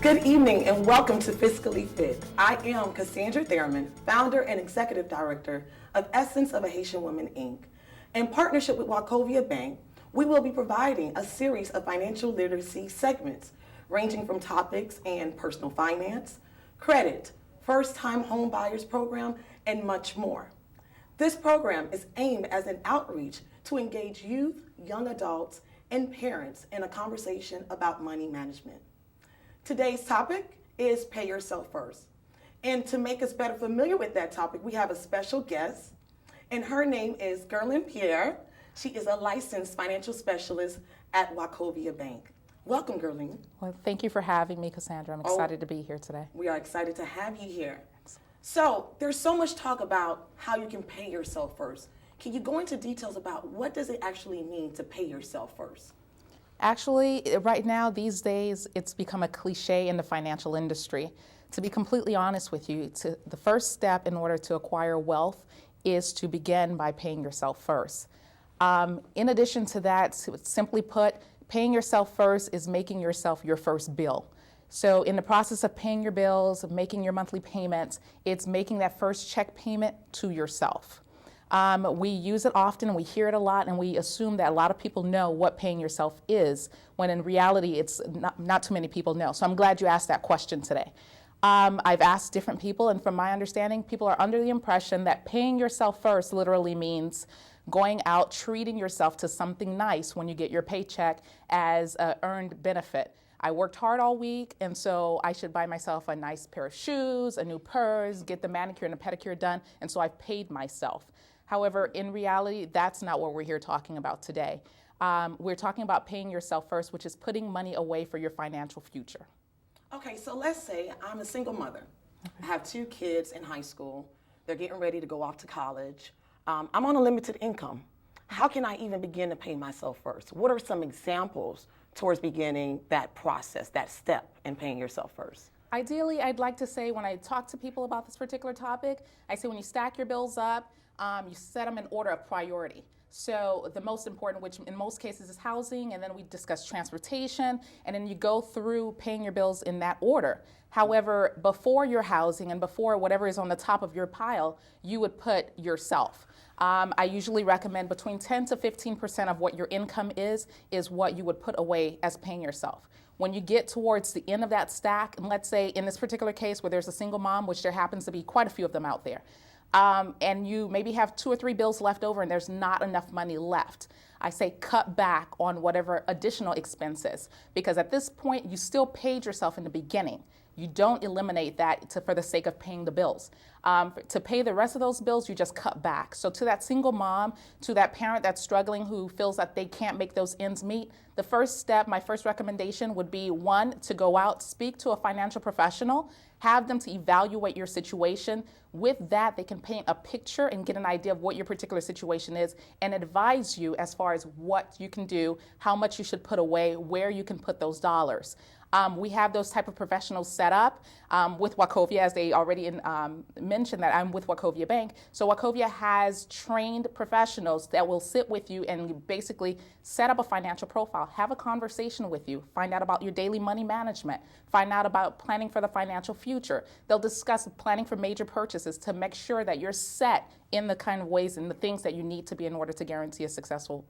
Good evening and welcome to Fiscally Fit. I am Cassandra Thurman, founder and executive director of Essence of a Haitian Woman, Inc. In partnership with Wachovia Bank, we will be providing a series of financial literacy segments ranging from topics in personal finance, credit, first-time home buyers program, and much more. This program is aimed as an outreach to engage youth, young adults, and parents in a conversation about money management. Today's topic is Pay Yourself First. And to make us better familiar with that topic, we have a special guest, and her name is Gerlin Pierre. She is a licensed financial specialist at Wachovia Bank. Welcome, Gerlin. Well, thank you for having me, Cassandra. I'm excited to be here today. We are excited to have you here. So there's so much talk about how you can pay yourself first. Can you go into details about what does it actually mean to pay yourself first? Actually, right now, these days, it's become a cliche in the financial industry. To be completely honest with you, the first step in order to acquire wealth is to begin by paying yourself first. In addition to that, simply put, paying yourself first is making yourself your first bill. So in the process of paying your bills, making your monthly payments, it's making that first check payment to yourself. We use it often and we hear it a lot, and we assume that a lot of people know what paying yourself is, when in reality it's not too many people know. So I'm glad you asked that question today. I've asked different people, and from my understanding, people are under the impression that paying yourself first literally means going out, treating yourself to something nice when you get your paycheck as an earned benefit. I worked hard all week, and so I should buy myself a nice pair of shoes, a new purse, get the manicure and the pedicure done, and so I've paid myself. However, in reality, that's not what we're here talking about today. We're talking about paying yourself first, which is putting money away for your financial future. Okay, so let's say I'm a single mother. I have 2 kids in high school. They're getting ready to go off to college. I'm on a limited income. How can I even begin to pay myself first? What are some examples towards beginning that process, that step in paying yourself first? Ideally, I'd like to say, when I talk to people about this particular topic, I say when you stack your bills up, you set them in order of priority. So the most important, which in most cases is housing, and then we discuss transportation, and then you go through paying your bills in that order. However, before your housing and before whatever is on the top of your pile, you would put yourself. I usually recommend between 10 to 15% of what your income is what you would put away as paying yourself. When you get towards the end of that stack, and let's say in this particular case where there's a single mom, which there happens to be quite a few of them out there, and you maybe have 2 or 3 bills left over and there's not enough money left, I say cut back on whatever additional expenses, because at this point you still paid yourself in the beginning. You don't eliminate that for the sake of paying the bills. To pay the rest of those bills, you just cut back. So to that single mom, to that parent that's struggling who feels that they can't make those ends meet, the first step, my first recommendation would be, 1, to go out, speak to a financial professional, have them to evaluate your situation. With that, they can paint a picture and get an idea of what your particular situation is and advise you as far as what you can do, how much you should put away, where you can put those dollars. We have those type of professionals set up with Wachovia, as they already mentioned that I'm with Wachovia Bank. So Wachovia has trained professionals that will sit with you and basically set up a financial profile, have a conversation with you, find out about your daily money management, find out about planning for the financial future. They'll discuss planning for major purchases to make sure that you're set in the kind of ways and the things that you need to be in order to guarantee a successful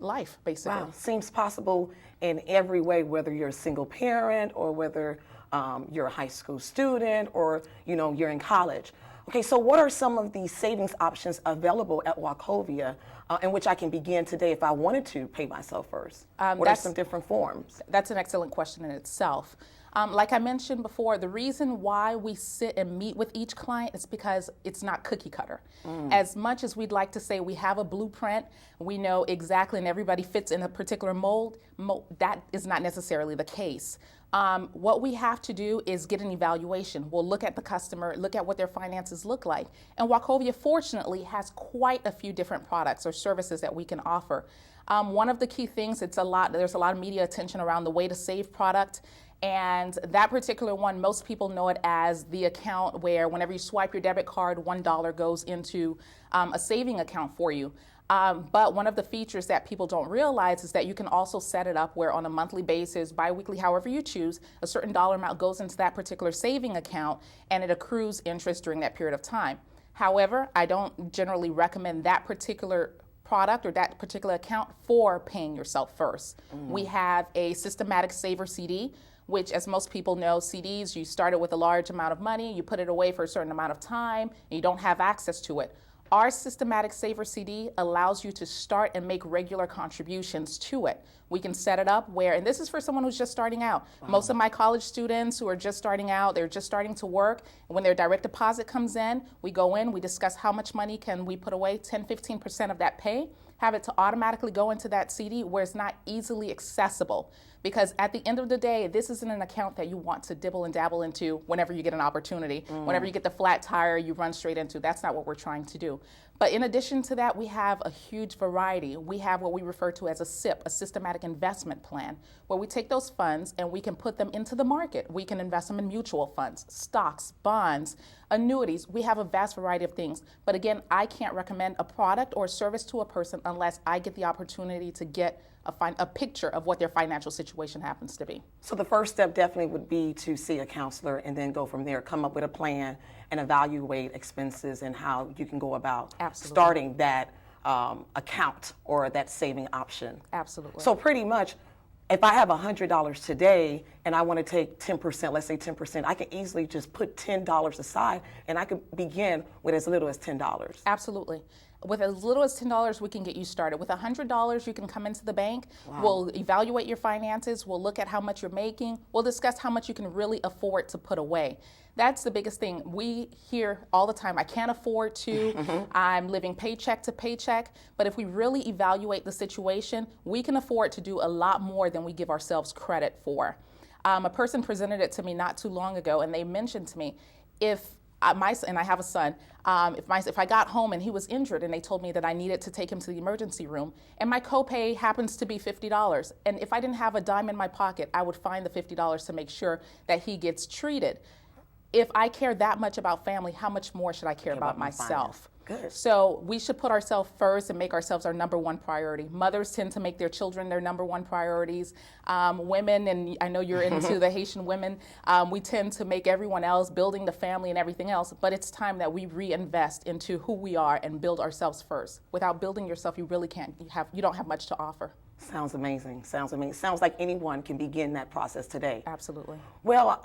life, basically. Wow, seems possible in every way, whether you're a single parent or whether you're a high school student or you're in college. Okay, so what are some of the savings options available at Wachovia in which I can begin today if I wanted to pay myself first? What are some different forms? That's an excellent question in itself. Like I mentioned before, the reason why we sit and meet with each client is because it's not cookie cutter. As much as we'd like to say we have a blueprint, we know exactly and everybody fits in a particular mold, that is not necessarily the case. What we have to do is get an evaluation. We'll look at the customer, look at what their finances look like. And Wachovia, fortunately, has quite a few different products or services that we can offer. One of the key things, there's a lot of media attention around the Way to Save product. And that particular one, most people know it as the account where whenever you swipe your debit card, $1 goes into a saving account for you. But one of the features that people don't realize is that you can also set it up where on a monthly basis, biweekly, however you choose, a certain dollar amount goes into that particular saving account and it accrues interest during that period of time. However, I don't generally recommend that particular product or that particular account for paying yourself first. We have a systematic saver CD, which, as most people know, CDs, you start it with a large amount of money, you put it away for a certain amount of time, and you don't have access to it. Our systematic saver CD allows you to start and make regular contributions to it. We can set it up where, and this is for someone who's just starting out. Most of my college students who are just starting out, they're just starting to work. And when their direct deposit comes in, we go in, we discuss how much money can we put away, 10, 15% of that pay, have it to automatically go into that CD where it's not easily accessible. Because at the end of the day, this isn't an account that you want to dibble and dabble into whenever you get an opportunity. Whenever you get the flat tire, you run straight into. That's not what we're trying to do. But in addition to that, we have a huge variety. We have what we refer to as a SIP, a systematic investment plan, where we take those funds and we can put them into the market. We can invest them in mutual funds, stocks, bonds, annuities. We have a vast variety of things. But again, I can't recommend a product or a service to a person unless I get the opportunity to get a picture of what their financial situation happens to be. So the first step definitely would be to see a counselor and then go from there, come up with a plan and evaluate expenses and how you can go about starting that account or that saving option. Absolutely. So pretty much, if I have $100 today and I want to take 10%, let's say 10%, I can easily just put $10 aside and I could begin with as little as $10. Absolutely. With as little as $10, we can get you started. With $100, you can come into the bank. We'll evaluate your finances. We'll look at how much you're making. We'll discuss how much you can really afford to put away. That's the biggest thing. We hear all the time, I can't afford to, I'm living paycheck to paycheck. But if we really evaluate the situation, we can afford to do a lot more than we give ourselves credit for. A person presented it to me not too long ago, and they mentioned to me, and I have a son, if I got home and he was injured and they told me that I needed to take him to the emergency room and my copay happens to be $50, and if I didn't have a dime in my pocket, I would find the $50 to make sure that he gets treated. If I care that much about family, how much more should I care about myself? Good. So we should put ourselves first and make ourselves our number one priority. Mothers tend to make their children their number one priorities. Women, and I know you're into the Haitian women, we tend to make everyone else, building the family and everything else, but it's time that we reinvest into who we are and build ourselves first. Without building yourself, you really can't, you don't have much to offer. Sounds amazing. Sounds amazing. Sounds like anyone can begin that process today. Absolutely. Well,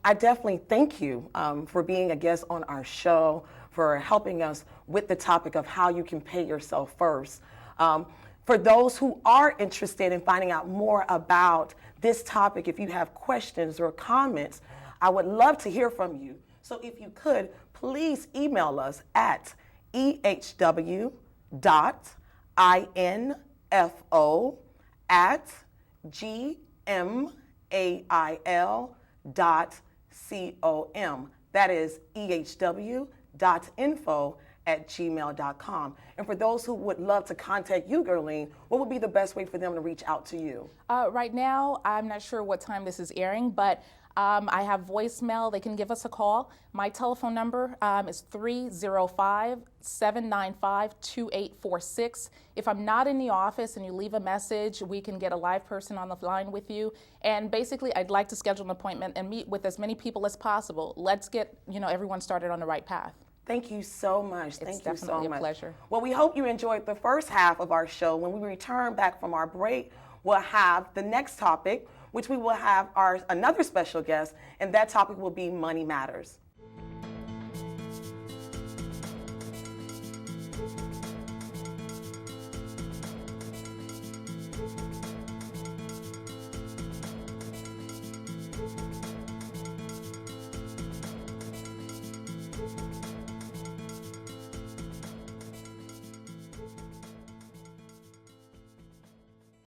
I definitely thank you for being a guest on our show, for helping us with the topic of how you can pay yourself first. For those who are interested in finding out more about this topic, if you have questions or comments, I would love to hear from you. So if you could, please email us at ehww.info@gmail.com. That is ehw.info@gmail.com. And for those who would love to contact you, Gerline, what would be the best way for them to reach out to you? Right now, I'm not sure what time this is airing, but I have voicemail. They can give us a call. My telephone number is 305-795-2846. If I'm not in the office and you leave a message, we can get a live person on the line with you. And basically, I'd like to schedule an appointment and meet with as many people as possible. Let's get everyone started on the right path. Thank you so much. It's definitely a pleasure. Well, we hope you enjoyed the first half of our show. When we return back from our break, we'll have the next topic, which we will have another special guest, and that topic will be Money Matters.